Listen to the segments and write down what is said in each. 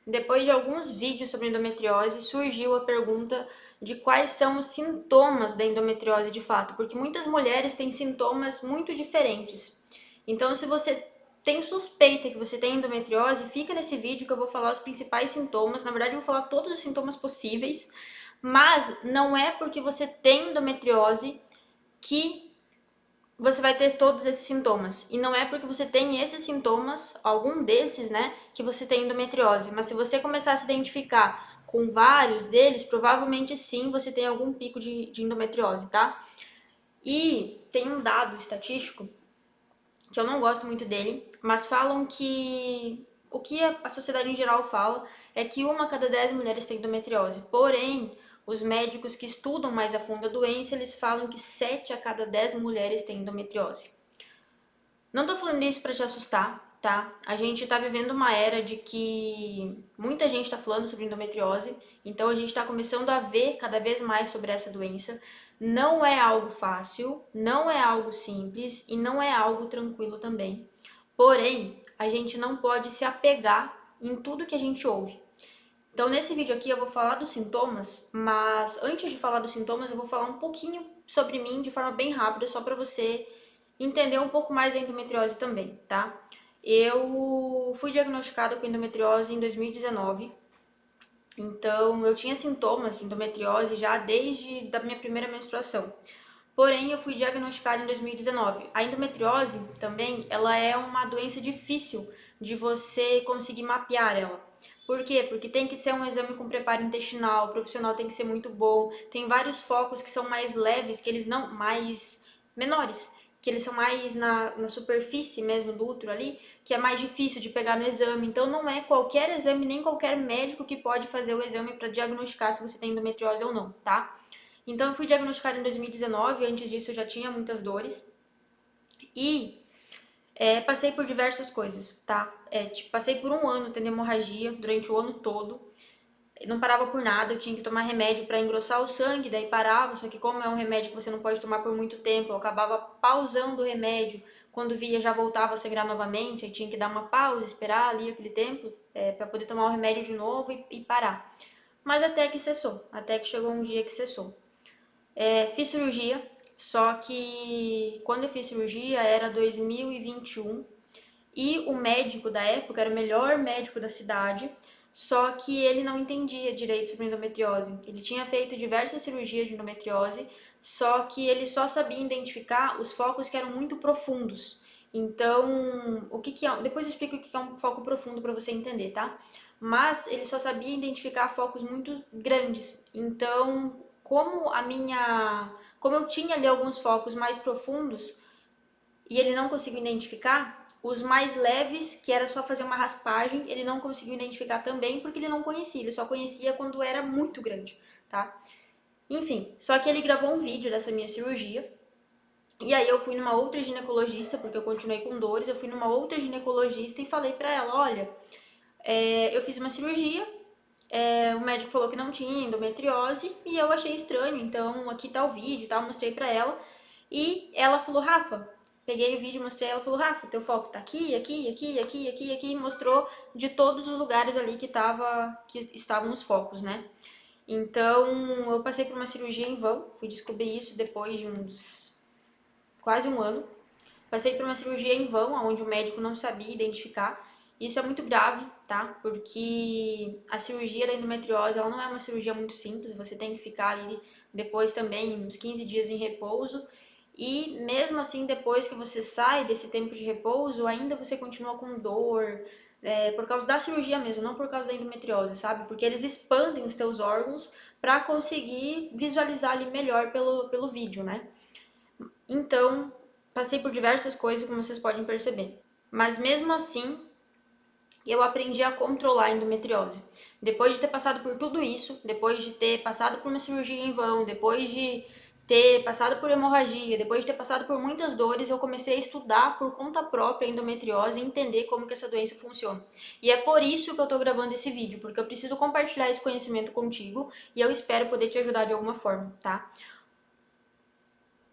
Depois de alguns vídeos sobre endometriose, surgiu a pergunta de quais são os sintomas da endometriose de fato, porque muitas mulheres têm sintomas muito diferentes. Então, se você tem suspeita que você tem endometriose, fica nesse vídeo que eu vou falar os principais sintomas. Na verdade, eu vou falar todos os sintomas possíveis, mas não é porque você tem endometriose que você vai ter todos esses sintomas. E não é porque você tem esses sintomas, algum desses, né, que você tem endometriose. Mas se você começar a se identificar com vários deles, provavelmente sim você tem algum pico de endometriose, tá? E tem um dado estatístico que eu não gosto muito dele, mas falam que o que a sociedade em geral fala é que uma a cada 10 mulheres tem endometriose. Porém, os médicos que estudam mais a fundo a doença, eles falam que 7 a cada 10 mulheres têm endometriose. Não tô falando isso pra te assustar, tá? A gente tá vivendo uma era de que muita gente tá falando sobre endometriose, então a gente tá começando a ver cada vez mais sobre essa doença. Não é algo fácil, não é algo simples e não é algo tranquilo também. Porém, a gente não pode se apegar em tudo que a gente ouve. Então, nesse vídeo aqui eu vou falar dos sintomas, mas antes de falar dos sintomas, eu vou falar um pouquinho sobre mim de forma bem rápida, só para você entender um pouco mais da endometriose também, tá? Eu fui diagnosticada com endometriose em 2019, então eu tinha sintomas de endometriose já desde a minha primeira menstruação. Porém, eu fui diagnosticada em 2019. A endometriose também, ela é uma doença difícil de você conseguir mapear ela. Por quê? Porque tem que ser um exame com preparo intestinal, o profissional tem que ser muito bom. Tem vários focos que são mais leves, que eles não mais menores, que eles são mais na superfície mesmo do útero ali, que é mais difícil de pegar no exame. Então não é qualquer exame, nem qualquer médico que pode fazer o exame para diagnosticar se você tem endometriose ou não, tá? Então eu fui diagnosticada em 2019, antes disso eu já tinha muitas dores e passei por diversas coisas, tá? Passei por um ano tendo hemorragia durante o ano todo, não parava por nada, eu tinha que tomar remédio para engrossar o sangue, daí parava, só que como é um remédio que você não pode tomar por muito tempo, eu acabava pausando o remédio, quando via já voltava a sangrar novamente, aí tinha que dar uma pausa, esperar ali aquele tempo para poder tomar o remédio de novo e parar. Mas até que cessou, até que chegou um dia que cessou. Fiz cirurgia, só que quando eu fiz cirurgia era 2021 e o médico da época era o melhor médico da cidade, só que ele não entendia direito sobre endometriose. Ele tinha feito diversas cirurgias de endometriose, só que ele só sabia identificar os focos que eram muito profundos. Então, o que que é? Depois eu explico o que é um foco profundo para você entender, tá? Mas ele só sabia identificar focos muito grandes. Então, como eu tinha ali alguns focos mais profundos e ele não conseguiu identificar, os mais leves, que era só fazer uma raspagem, ele não conseguiu identificar também porque ele não conhecia, ele só conhecia quando era muito grande, tá? Enfim, só que ele gravou um vídeo dessa minha cirurgia. E aí eu fui numa outra ginecologista, porque eu continuei com dores, eu fui numa outra ginecologista e falei pra ela, olha, eu fiz uma cirurgia, o médico falou que não tinha endometriose e eu achei estranho, então aqui tá o vídeo e tal, mostrei pra ela. E ela falou, Rafa, peguei o vídeo, mostrei, ela falou, Rafa, teu foco tá aqui, aqui, aqui, aqui, aqui, aqui, e mostrou de todos os lugares ali que estavam os focos, né? Então, eu passei por uma cirurgia em vão, fui descobrir isso depois de uns quase um ano. Passei por uma cirurgia em vão, onde o médico não sabia identificar. Isso é muito grave, tá? Porque a cirurgia da endometriose, ela não é uma cirurgia muito simples, você tem que ficar ali depois também uns 15 dias em repouso. E mesmo assim, depois que você sai desse tempo de repouso, ainda você continua com dor, por causa da cirurgia mesmo, não por causa da endometriose, sabe? Porque eles expandem os teus órgãos para conseguir visualizar ali melhor pelo vídeo, né? Então, passei por diversas coisas, como vocês podem perceber. Mas mesmo assim, eu aprendi a controlar a endometriose. Depois de ter passado por tudo isso, depois de ter passado por uma cirurgia em vão, depois de ter passado por hemorragia, depois de ter passado por muitas dores, eu comecei a estudar por conta própria a endometriose e entender como que essa doença funciona. E é por isso que eu tô gravando esse vídeo, porque eu preciso compartilhar esse conhecimento contigo e eu espero poder te ajudar de alguma forma, tá?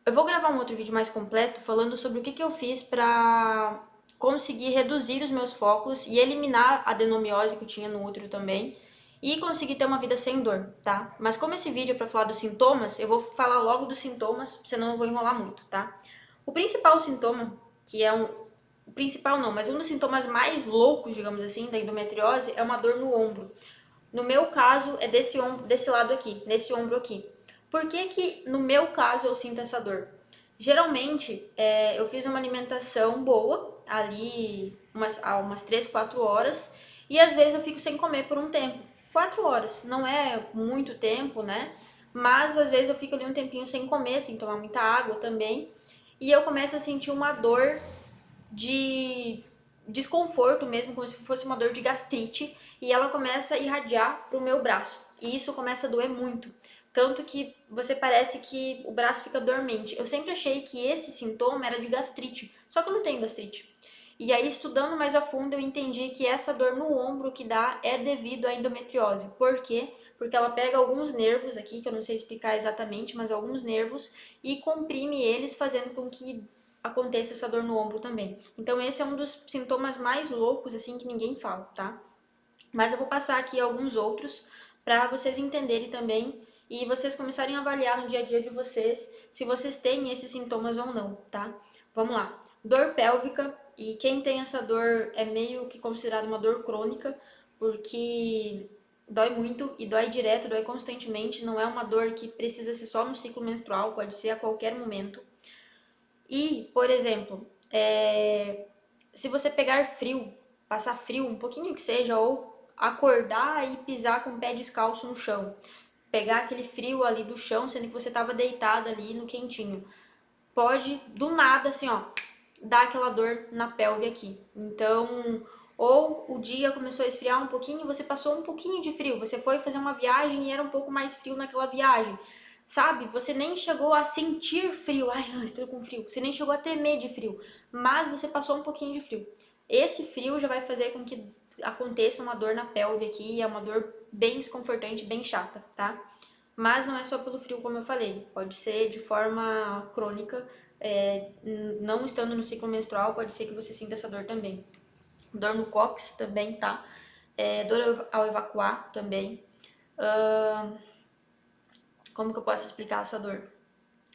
Eu vou gravar um outro vídeo mais completo falando sobre o que eu fiz pra consegui reduzir os meus focos e eliminar a adenomiose que eu tinha no útero também e conseguir ter uma vida sem dor, tá? Mas como esse vídeo é pra falar dos sintomas, eu vou falar logo dos sintomas, senão eu vou enrolar muito, tá? O principal sintoma, que é o principal não, mas um dos sintomas mais loucos, digamos assim, da endometriose é uma dor no ombro. No meu caso, é desse ombro, desse lado aqui, nesse ombro aqui. Por que que no meu caso eu sinto essa dor? Geralmente, eu fiz uma alimentação boa, ali há umas 3, 4 horas, e às vezes eu fico sem comer por um tempo. 4 horas, não é muito tempo, né? Mas às vezes eu fico ali um tempinho sem comer, sem tomar muita água também, e eu começo a sentir uma dor de desconforto mesmo, como se fosse uma dor de gastrite, e ela começa a irradiar pro meu braço. E isso começa a doer muito. Tanto que você parece que o braço fica dormente. Eu sempre achei que esse sintoma era de gastrite, só que eu não tenho gastrite. E aí, estudando mais a fundo, eu entendi que essa dor no ombro que dá é devido à endometriose. Por quê? Porque ela pega alguns nervos aqui, que eu não sei explicar exatamente, mas alguns nervos, e comprime eles, fazendo com que aconteça essa dor no ombro também. Então esse é um dos sintomas mais loucos, assim, que ninguém fala, tá? Mas eu vou passar aqui alguns outros para vocês entenderem também e vocês começarem a avaliar no dia a dia de vocês se vocês têm esses sintomas ou não, tá? Vamos lá. Dor pélvica, e quem tem essa dor é meio que considerado uma dor crônica, porque dói muito e dói direto, dói constantemente, não é uma dor que precisa ser só no ciclo menstrual, pode ser a qualquer momento. E, por exemplo, se você pegar frio, passar frio, um pouquinho que seja, ou acordar e pisar com o pé descalço no chão, pegar aquele frio ali do chão, sendo que você estava deitado ali no quentinho, pode do nada, assim, ó, dar aquela dor na pelve aqui. Então, ou o dia começou a esfriar um pouquinho, você passou um pouquinho de frio, você foi fazer uma viagem e era um pouco mais frio naquela viagem. Sabe? Você nem chegou a sentir frio. Ai, estou com frio. Você nem chegou a tremer de frio. Mas você passou um pouquinho de frio. Esse frio já vai fazer com que aconteça uma dor na pelve aqui. É uma dor bem desconfortante, bem chata, tá? Mas não é só pelo frio, como eu falei. Pode ser de forma crônica. Não estando no ciclo menstrual, pode ser que você sinta essa dor também. Dor no cóccix também, tá? Dor ao evacuar também. Como que eu posso explicar essa dor?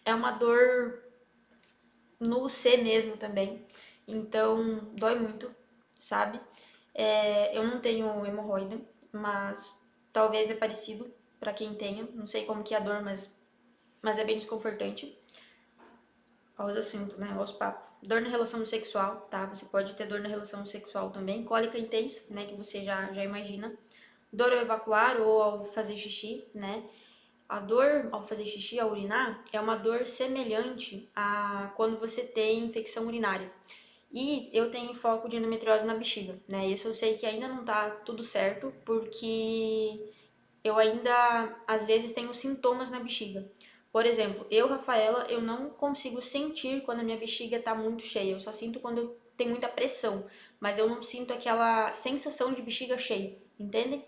É uma dor no C mesmo também. Então, dói muito, sabe? Eu não tenho hemorroida, mas talvez é parecido pra quem tenha. Não sei como que é a dor, mas é bem desconfortante. Aos assuntos, né? Aos papos. Dor na relação sexual, tá? Você pode ter dor na relação sexual também. Cólica intensa, né? Que você já imagina. Dor ao evacuar ou ao fazer xixi, né? A dor ao fazer xixi, ao urinar, é uma dor semelhante a quando você tem infecção urinária. E eu tenho foco de endometriose na bexiga, né? Isso eu sei que ainda não tá tudo certo, porque eu ainda, às vezes, tenho sintomas na bexiga. Por exemplo, eu, Rafaela, eu não consigo sentir quando a minha bexiga tá muito cheia. Eu só sinto quando eu tenho muita pressão, mas eu não sinto aquela sensação de bexiga cheia, entende?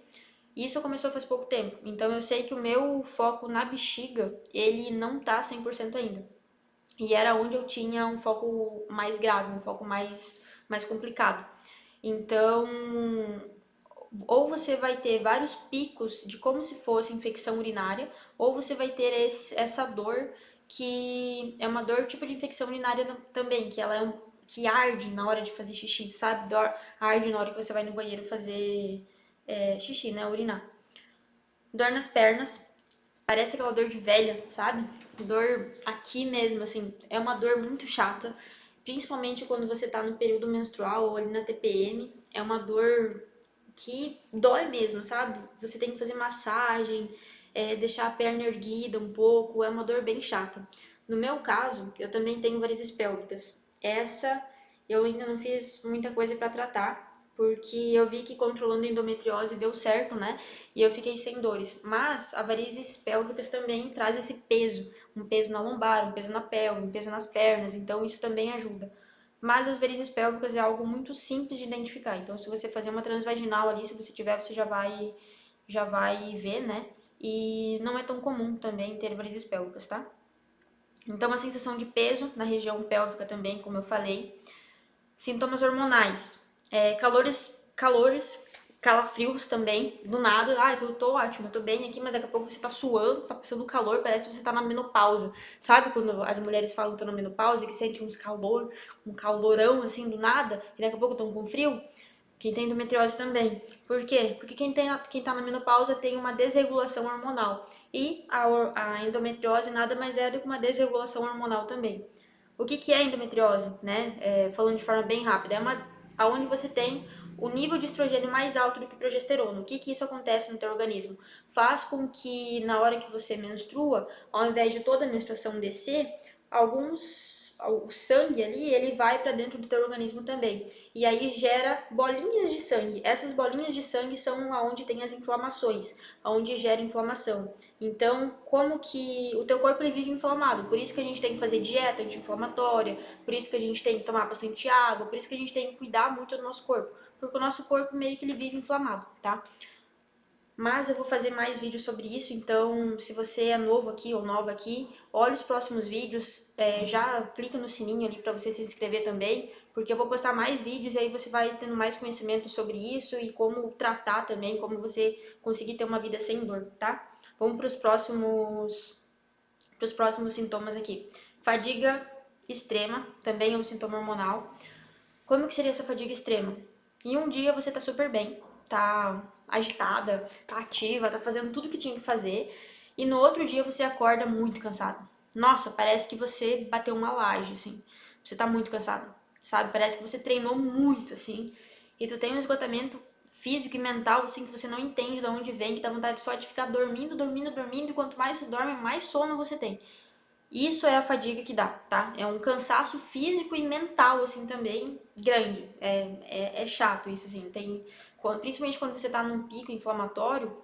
Isso começou faz pouco tempo, então eu sei que o meu foco na bexiga, ele não tá 100% ainda. E era onde eu tinha um foco mais grave, um foco mais complicado. Então, ou você vai ter vários picos de como se fosse infecção urinária, ou você vai ter essa dor que é uma dor tipo de infecção urinária também, que ela que arde na hora de fazer xixi, sabe? Arde na hora que você vai no banheiro fazer xixi, né? Urinar. Dor nas pernas, parece aquela dor de velha, sabe? Dor aqui mesmo, assim, é uma dor muito chata, principalmente quando você tá no período menstrual ou ali na TPM, é uma dor que dói mesmo, sabe? Você tem que fazer massagem, deixar a perna erguida um pouco, é uma dor bem chata. No meu caso, eu também tenho varizes pélvicas. Essa eu ainda não fiz muita coisa pra tratar, porque eu vi que controlando a endometriose deu certo, né? E eu fiquei sem dores. Mas a varizes pélvicas também traz esse peso, um peso na lombar, um peso na pelve, um peso nas pernas, então isso também ajuda. Mas as varizes pélvicas é algo muito simples de identificar. Então, se você fazer uma transvaginal ali, se você tiver, você já vai ver, né? E não é tão comum também ter varizes pélvicas, tá? Então, a sensação de peso na região pélvica também, como eu falei. Sintomas hormonais, calafrios também, do nada, eu tô ótimo, eu tô bem aqui, mas daqui a pouco você tá suando, tá passando calor, parece que você tá na menopausa. Sabe quando as mulheres falam que estão na menopausa, que sentem um calorão assim do nada, e daqui a pouco estão com frio? Quem tem endometriose também. Por quê? Porque quem tá na menopausa tem uma desregulação hormonal. E a endometriose nada mais é do que uma desregulação hormonal também. O que é endometriose, né? Falando de forma bem rápida, aonde você tem o nível de estrogênio mais alto do que progesterona. O que isso acontece no teu organismo? Faz com que na hora que você menstrua, ao invés de toda a menstruação descer, o sangue ali, ele vai para dentro do teu organismo também. E aí gera bolinhas de sangue. Essas bolinhas de sangue são aonde tem as inflamações, aonde gera inflamação. Então, como que o teu corpo ele vive inflamado? Por isso que a gente tem que fazer dieta anti-inflamatória, por isso que a gente tem que tomar bastante água, por isso que a gente tem que cuidar muito do nosso corpo, porque o nosso corpo meio que ele vive inflamado, tá? Mas eu vou fazer mais vídeos sobre isso, então se você é novo aqui ou nova aqui, olha os próximos vídeos, já clica no sininho ali para você se inscrever também, porque eu vou postar mais vídeos e aí você vai tendo mais conhecimento sobre isso e como tratar também, como você conseguir ter uma vida sem dor, tá? Vamos para os próximos sintomas aqui. Fadiga extrema, também é um sintoma hormonal. Como que seria essa fadiga extrema? Em um dia você tá super bem, tá agitada, tá ativa, tá fazendo tudo que tinha que fazer, e no outro dia você acorda muito cansado. Nossa, parece que você bateu uma laje, assim. Você tá muito cansado, sabe? Parece que você treinou muito, assim, e tu tem um esgotamento físico e mental, assim, que você não entende de onde vem, que dá vontade só de ficar dormindo, dormindo, dormindo, e quanto mais você dorme, mais sono você tem. Isso é a fadiga que dá, tá? É um cansaço físico e mental, assim, também grande. É chato isso, assim. Principalmente quando você tá num pico inflamatório,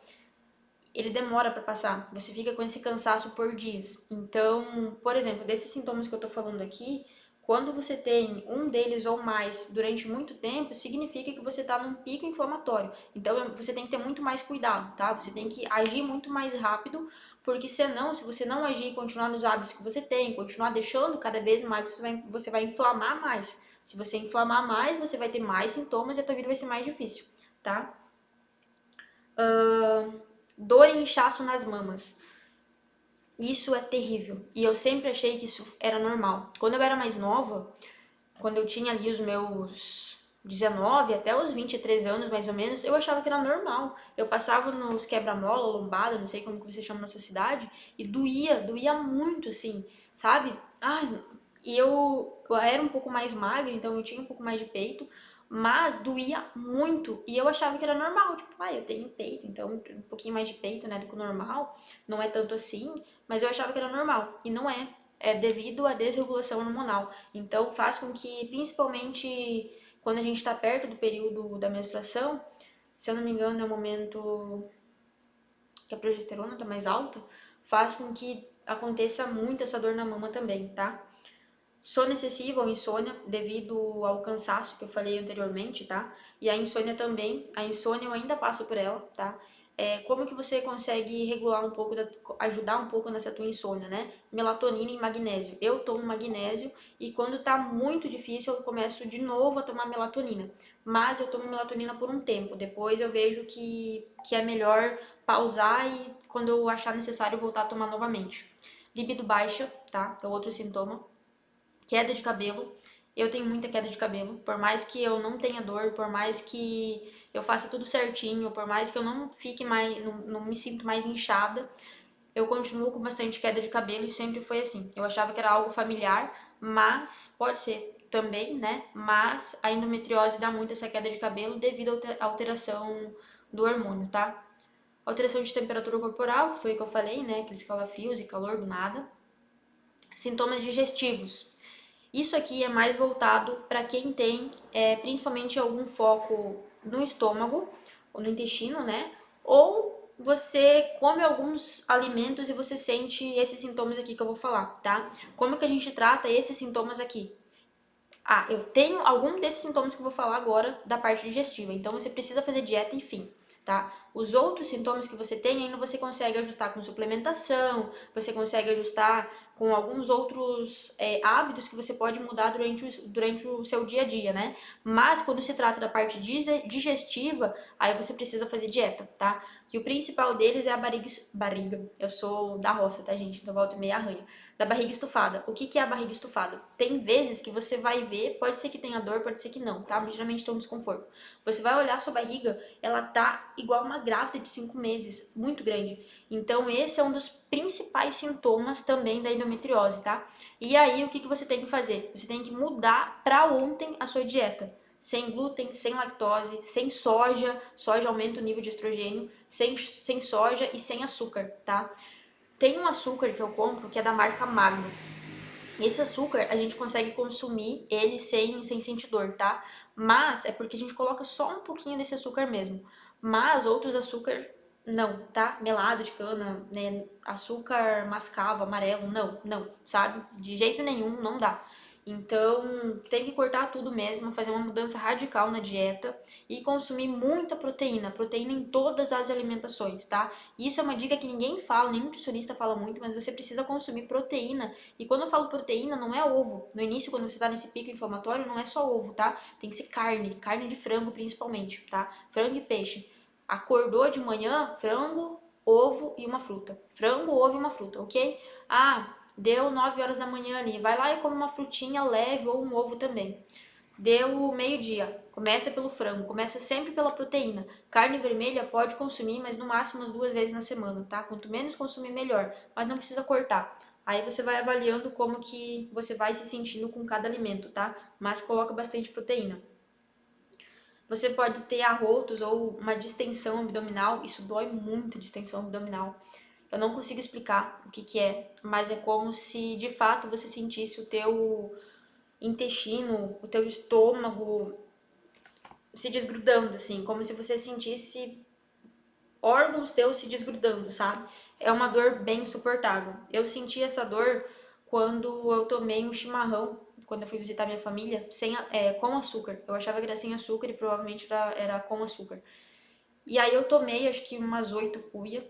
ele demora pra passar. Você fica com esse cansaço por dias. Então, por exemplo, desses sintomas que eu tô falando aqui, quando você tem um deles ou mais durante muito tempo, significa que você tá num pico inflamatório. Então, você tem que ter muito mais cuidado, tá? Você tem que agir muito mais rápido, porque senão, se você não agir e continuar nos hábitos que você tem, continuar deixando cada vez mais, você vai inflamar mais. Se você inflamar mais, você vai ter mais sintomas e a tua vida vai ser mais difícil, tá? Dor e inchaço nas mamas. Isso é terrível. E eu sempre achei que isso era normal. Quando eu era mais nova, quando eu tinha ali os meus 19 até os 23 anos, mais ou menos, eu achava que era normal. Eu passava nos quebra-mola, lombada, não sei como que você chama na sua cidade, e doía muito, assim, sabe? E eu era um pouco mais magra, então eu tinha um pouco mais de peito, mas doía muito. E eu achava que era normal, tipo, eu tenho peito, então um pouquinho mais de peito, né, do que o normal, não é tanto assim, mas eu achava que era normal, e não é. É devido à desregulação hormonal. Então faz com que, principalmente quando a gente está perto do período da menstruação, se eu não me engano é o momento que a progesterona está mais alta, faz com que aconteça muito essa dor na mama também, tá? Sono excessivo ou insônia devido ao cansaço que eu falei anteriormente, tá? E a insônia também. A insônia eu ainda passo por ela, tá? Como que você consegue regular um pouco, ajudar um pouco nessa tua insônia, né? Melatonina e magnésio. Eu tomo magnésio e quando tá muito difícil eu começo de novo a tomar melatonina. Mas eu tomo melatonina por um tempo. Depois eu vejo que é melhor pausar e quando eu achar necessário voltar a tomar novamente. Libido baixa, tá? É outro sintoma. Queda de cabelo. Eu tenho muita queda de cabelo. Por mais que eu não tenha dor, por mais que eu faça tudo certinho, por mais que eu não fique mais, não me sinto mais inchada, eu continuo com bastante queda de cabelo e sempre foi assim. Eu achava que era algo familiar, mas pode ser também, né? Mas a endometriose dá muito essa queda de cabelo devido à alteração do hormônio, tá? Alteração de temperatura corporal, que foi o que eu falei, né? Aqueles calafrios e calor do nada. Sintomas digestivos. Isso aqui é mais voltado para quem tem principalmente algum foco no estômago, ou no intestino, né? Ou você come alguns alimentos e você sente esses sintomas aqui que eu vou falar, tá? Como que a gente trata esses sintomas aqui? Eu tenho algum desses sintomas que eu vou falar agora da parte digestiva, então você precisa fazer dieta e fim, tá? Os outros sintomas que você tem, ainda você consegue ajustar com suplementação, você consegue ajustar com alguns outros hábitos que você pode mudar durante o seu dia a dia, né? Mas quando se trata da parte digestiva, aí você precisa fazer dieta, tá? E o principal deles é a barriga. Eu sou da roça, tá, gente? Então volta e meia arranha. Da barriga estufada. O que é a barriga estufada? Tem vezes que você vai ver, pode ser que tenha dor, pode ser que não, tá? Mas geralmente tem um desconforto. Você vai olhar a sua barriga, ela tá igual uma grávida de 5 meses, muito grande. Então esse é um dos principais sintomas também da endometriose, tá? E aí o que você tem que fazer? Você tem que mudar pra ontem a sua dieta. Sem glúten, sem lactose, sem soja, soja aumenta o nível de estrogênio, sem soja e sem açúcar, tá? Tem um açúcar que eu compro que é da marca Magno. Esse açúcar a gente consegue consumir ele sem sentir dor, tá? Mas é porque a gente coloca só um pouquinho desse açúcar mesmo. Mas outros açúcar não, tá? Melado de cana, né? Açúcar mascavo, amarelo, não, sabe? De jeito nenhum, não dá. Então, tem que cortar tudo mesmo, fazer uma mudança radical na dieta e consumir muita proteína, proteína em todas as alimentações, tá? Isso é uma dica que ninguém fala, nenhum nutricionista fala muito, mas você precisa consumir proteína. E quando eu falo proteína, não é ovo. No início, quando você tá nesse pico inflamatório, não é só ovo, tá? Tem que ser carne de frango principalmente, tá? Frango e peixe. Acordou de manhã, frango, ovo e uma fruta. Frango, ovo e uma fruta, ok? Ah, deu 9 horas da manhã ali, vai lá e come uma frutinha leve ou um ovo também. Deu meio-dia, começa pelo frango, começa sempre pela proteína. Carne vermelha pode consumir, mas no máximo as 2 vezes na semana, tá? Quanto menos consumir, melhor, mas não precisa cortar. Aí você vai avaliando como que você vai se sentindo com cada alimento, tá? Mas coloca bastante proteína. Você pode ter arrotos ou uma distensão abdominal, isso dói muito, distensão abdominal. Eu não consigo explicar o que é, mas é como se de fato você sentisse o teu intestino, o teu estômago se desgrudando, assim, como se você sentisse órgãos teus se desgrudando, sabe? É uma dor bem insuportável. Eu senti essa dor quando eu tomei um chimarrão, quando eu fui visitar minha família, com açúcar. Eu achava que era sem açúcar e provavelmente era com açúcar. E aí eu tomei, acho que umas 8 cuia,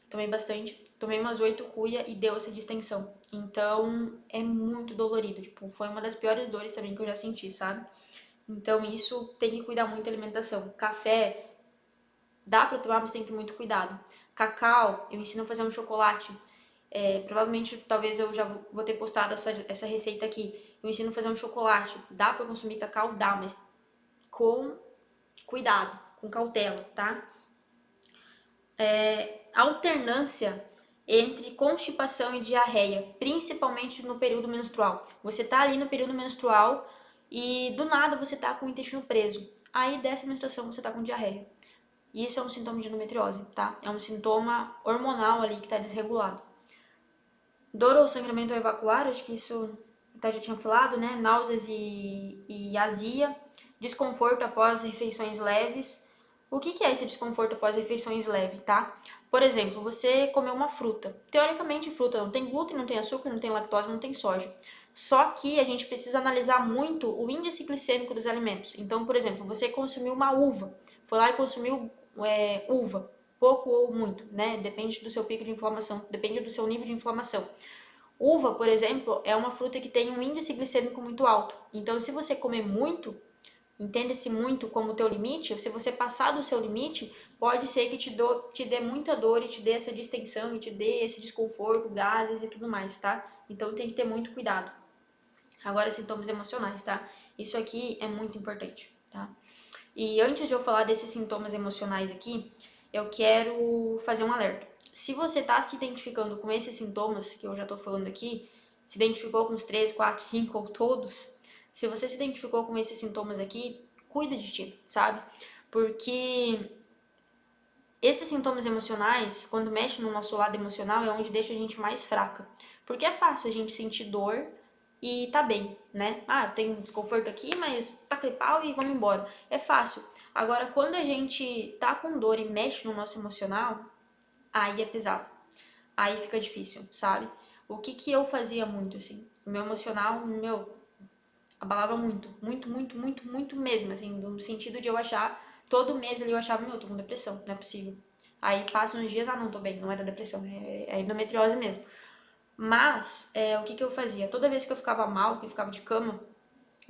tomei bastante, tomei umas 8 cuia e deu essa distensão. Então é muito dolorido, tipo, foi uma das piores dores também que eu já senti, sabe? Então isso tem que cuidar muito da alimentação. Café, dá pra tomar, mas tem que ter muito cuidado. Cacau, eu ensino a fazer um chocolate. Provavelmente, talvez eu já vou ter postado essa receita aqui. Eu ensino a fazer um chocolate. Dá pra consumir cacau? Dá, mas com cuidado, com cautela, tá? Alternância entre constipação e diarreia, principalmente no período menstrual. Você tá ali no período menstrual e do nada você tá com o intestino preso. Aí dessa menstruação você tá com diarreia. Isso é um sintoma de endometriose, tá? É um sintoma hormonal ali que tá desregulado. Dor ou sangramento ao evacuar, acho que isso até já tinha falado, né? Náuseas e azia, desconforto após refeições leves. O que é esse desconforto após refeições leves, tá? Por exemplo, você comeu uma fruta. Teoricamente, fruta não tem glúten, não tem açúcar, não tem lactose, não tem soja. Só que a gente precisa analisar muito o índice glicêmico dos alimentos. Então, por exemplo, você consumiu uma uva, foi lá e consumiu uva, pouco ou muito, né? Depende do seu pico de inflamação, depende do seu nível de inflamação. Uva, por exemplo, é uma fruta que tem um índice glicêmico muito alto. Então, se você comer muito, entenda-se muito como teu limite, se você passar do seu limite, pode ser que te dê muita dor e te dê essa distensão e te dê esse desconforto, gases e tudo mais, tá? Então tem que ter muito cuidado. Agora, sintomas emocionais, tá? Isso aqui é muito importante, tá? E antes de eu falar desses sintomas emocionais aqui, eu quero fazer um alerta. Se você tá se identificando com esses sintomas que eu já tô falando aqui, se identificou com os 3, 4, 5 ou todos, se você se identificou com esses sintomas aqui, cuida de ti, sabe? Porque esses sintomas emocionais, quando mexe no nosso lado emocional, é onde deixa a gente mais fraca. Porque é fácil a gente sentir dor e tá bem, né? Ah, tem desconforto aqui, mas taca de pau e vamos embora. É fácil. Agora, quando a gente tá com dor e mexe no nosso emocional, aí é pesado. Aí fica difícil, sabe? O que eu fazia muito, assim? O meu emocional, abalava muito. Muito, muito, muito, muito mesmo, assim. No sentido de eu achar, todo mês ali eu achava, tô com depressão, não é possível. Aí passam uns dias, não tô bem, não era depressão, é endometriose mesmo. Mas, o que eu fazia? Toda vez que eu ficava mal, que eu ficava de cama,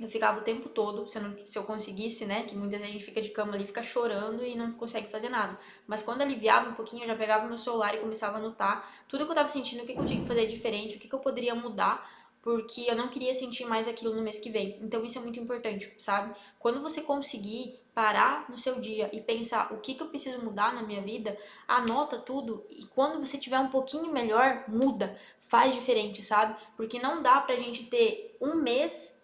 eu ficava o tempo todo, se eu conseguisse, né, que muitas vezes a gente fica de cama ali, fica chorando e não consegue fazer nada. Mas quando aliviava um pouquinho, eu já pegava meu celular e começava a anotar tudo que eu tava sentindo, o que eu tinha que fazer diferente, o que eu poderia mudar, porque eu não queria sentir mais aquilo no mês que vem. Então isso é muito importante, sabe? Quando você conseguir parar no seu dia e pensar o que eu preciso mudar na minha vida, anota tudo e quando você tiver um pouquinho melhor, muda, faz diferente, sabe? Porque não dá pra gente ter um mês,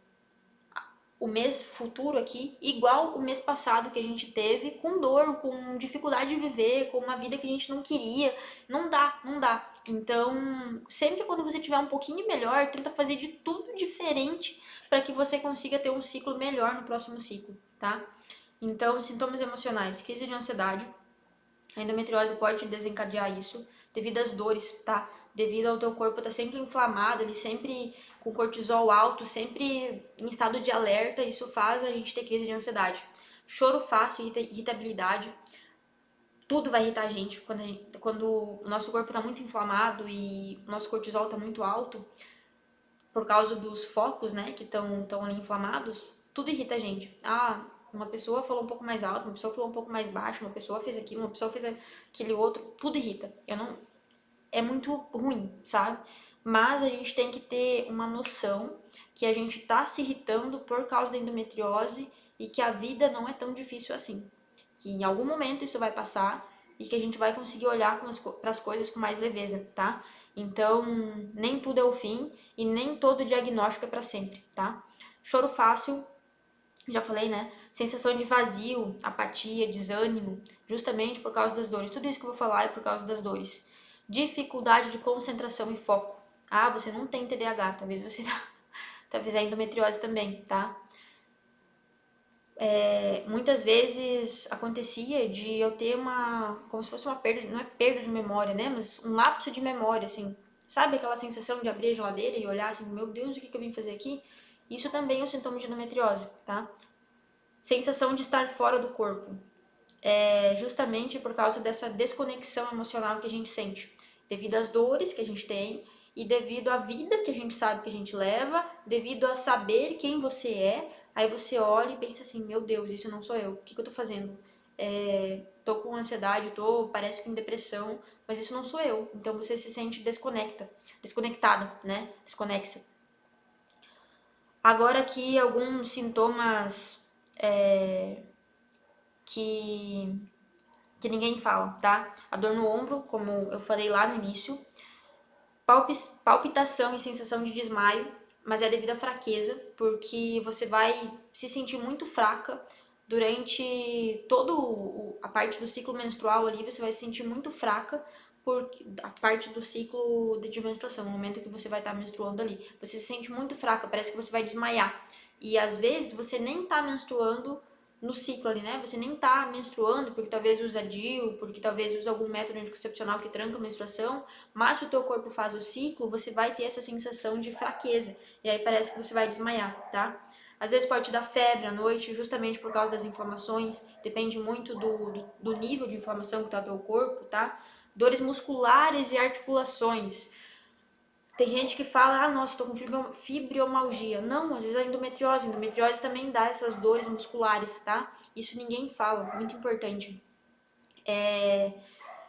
o mês futuro aqui, igual o mês passado que a gente teve, com dor, com dificuldade de viver, com uma vida que a gente não queria. Não dá, não dá. Então, sempre quando você tiver um pouquinho melhor, tenta fazer de tudo diferente para que você consiga ter um ciclo melhor no próximo ciclo, tá? Então, sintomas emocionais, crise de ansiedade, a endometriose pode desencadear isso devido às dores, tá? Devido ao teu corpo estar sempre inflamado, ele sempre com cortisol alto, sempre em estado de alerta, isso faz a gente ter crise de ansiedade. Choro fácil, irritabilidade, tudo vai irritar a gente quando o nosso corpo está muito inflamado e o nosso cortisol está muito alto, por causa dos focos, né, que estão ali inflamados, tudo irrita a gente. Uma pessoa falou um pouco mais alto, uma pessoa falou um pouco mais baixo, uma pessoa fez aquilo, uma pessoa fez aquele outro, tudo irrita. É muito ruim, sabe? Mas a gente tem que ter uma noção que a gente tá se irritando por causa da endometriose e que a vida não é tão difícil assim. Que em algum momento isso vai passar e que a gente vai conseguir olhar para as coisas com mais leveza, tá? Então, nem tudo é o fim e nem todo diagnóstico é para sempre, tá? Choro fácil, já falei, né? Sensação de vazio, apatia, desânimo, justamente por causa das dores. Tudo isso que eu vou falar é por causa das dores. Dificuldade de concentração e foco. Você não tem TDAH, talvez você talvez é endometriose também, tá? Muitas vezes acontecia de eu ter como se fosse uma perda, não é perda de memória, né? Mas um lapso de memória, assim. Sabe aquela sensação de abrir a geladeira e olhar assim, meu Deus, o que eu vim fazer aqui? Isso também é um sintoma de endometriose, tá? Sensação de estar fora do corpo. É justamente por causa dessa desconexão emocional que a gente sente, devido às dores que a gente tem e devido à vida que a gente sabe que a gente leva, devido a saber quem você é. Aí você olha e pensa assim, meu Deus, isso não sou eu, o que eu tô fazendo? Tô com ansiedade, parece que em depressão, mas isso não sou eu. Então você se sente desconectada, né? Desconexa. Agora aqui alguns sintomas que ninguém fala, tá? A dor no ombro, como eu falei lá no início, palpitação e sensação de desmaio, mas é devido à fraqueza, porque você vai se sentir muito fraca durante a parte do ciclo menstrual ali, você vai se sentir muito fraca porque a parte do ciclo de menstruação, no momento que você vai estar menstruando ali, você se sente muito fraca, parece que você vai desmaiar. E às vezes você nem tá menstruando no ciclo ali, né? Você nem tá menstruando porque talvez usa DIU, porque talvez usa algum método anticoncepcional que tranca a menstruação, mas se o teu corpo faz o ciclo, você vai ter essa sensação de fraqueza, e aí parece que você vai desmaiar, tá? Às vezes pode te dar febre à noite, justamente por causa das inflamações, depende muito do nível de inflamação que tá o teu corpo, tá? Dores musculares e articulações. Tem gente que fala, nossa, tô com fibromialgia. Não, às vezes é endometriose. Endometriose também dá essas dores musculares, tá? Isso ninguém fala, muito importante.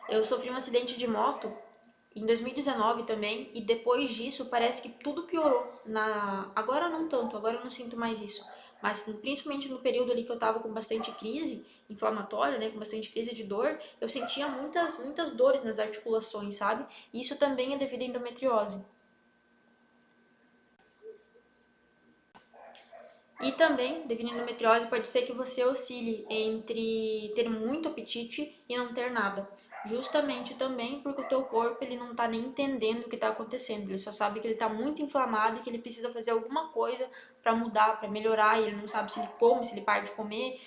Eu sofri um acidente de moto em 2019 também, e depois disso parece que tudo piorou. Agora não tanto, agora eu não sinto mais isso. Mas principalmente no período ali que eu tava com bastante crise inflamatória, né, com bastante crise de dor, eu sentia muitas dores nas articulações, sabe? E isso também é devido à endometriose. E também, devido à endometriose, pode ser que você oscile entre ter muito apetite e não ter nada. Justamente também porque o teu corpo ele não tá nem entendendo o que tá acontecendo. Ele só sabe que ele tá muito inflamado e que ele precisa fazer alguma coisa para mudar, para melhorar. E ele não sabe se ele come, se ele para de comer,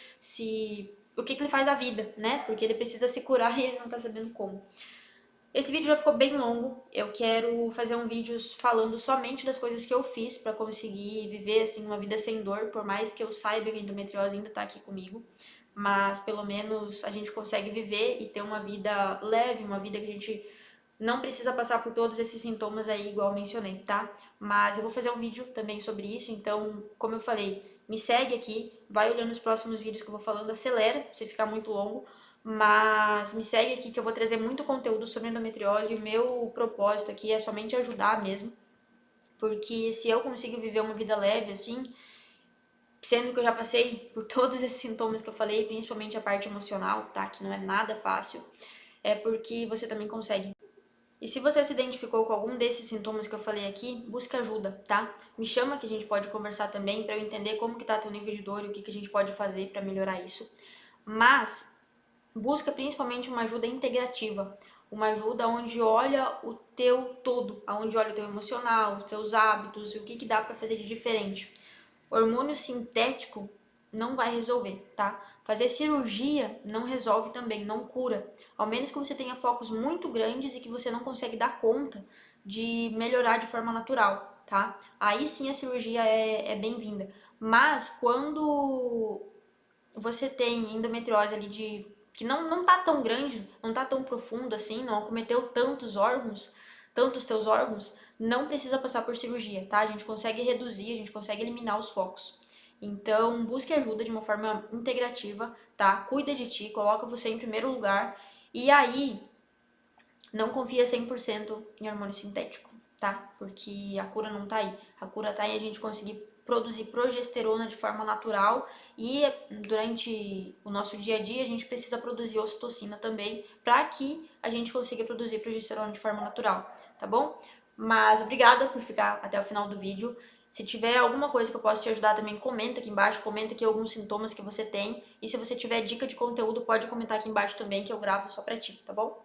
o que ele faz da vida, né? Porque ele precisa se curar e ele não tá sabendo como. Esse vídeo já ficou bem longo, eu quero fazer um vídeo falando somente das coisas que eu fiz pra conseguir viver assim uma vida sem dor, por mais que eu saiba que a endometriose ainda tá aqui comigo. mas pelo menos a gente consegue viver e ter uma vida leve, uma vida que a gente não precisa passar por todos esses sintomas aí, igual eu mencionei, tá? Mas eu vou fazer um vídeo também sobre isso, então, como eu falei, me segue aqui, vai olhando os próximos vídeos que eu vou falando, acelera, se ficar muito longo, mas me segue aqui que eu vou trazer muito conteúdo sobre endometriose e o meu propósito aqui é somente ajudar mesmo, porque se eu consigo viver uma vida leve assim, sendo que eu já passei por todos esses sintomas que eu falei, principalmente a parte emocional, tá? Que não é nada fácil, é porque você também consegue. E se você se identificou com algum desses sintomas que eu falei aqui, busca ajuda, tá? Me chama que a gente pode conversar também para eu entender como que tá teu nível de dor e o que que a gente pode fazer para melhorar isso. Mas busca principalmente uma ajuda integrativa, uma ajuda onde olha o teu todo, onde olha o teu emocional, os teus hábitos e o que que dá para fazer de diferente. Hormônio sintético não vai resolver, tá? Fazer cirurgia não resolve também, não cura. Ao menos que você tenha focos muito grandes e que você não consegue dar conta de melhorar de forma natural, tá? Aí sim a cirurgia é bem-vinda. Mas quando você tem endometriose ali de que não tá tão grande, não tá tão profundo assim, não acometeu tantos órgãos, tantos teus órgãos, não precisa passar por cirurgia, tá? A gente consegue reduzir, a gente consegue eliminar os focos. Então, busque ajuda de uma forma integrativa, tá? Cuida de ti, coloca você em primeiro lugar e aí não confia 100% em hormônio sintético, tá? Porque a cura não tá aí. A cura tá aí a gente conseguir produzir progesterona de forma natural e durante o nosso dia a dia a gente precisa produzir ocitocina também para que a gente consiga produzir progesterona de forma natural, tá bom? Mas obrigada por ficar até o final do vídeo. Se tiver alguma coisa que eu possa te ajudar também, comenta aqui embaixo, comenta aqui alguns sintomas que você tem. E se você tiver dica de conteúdo, pode comentar aqui embaixo também que eu gravo só pra ti, tá bom?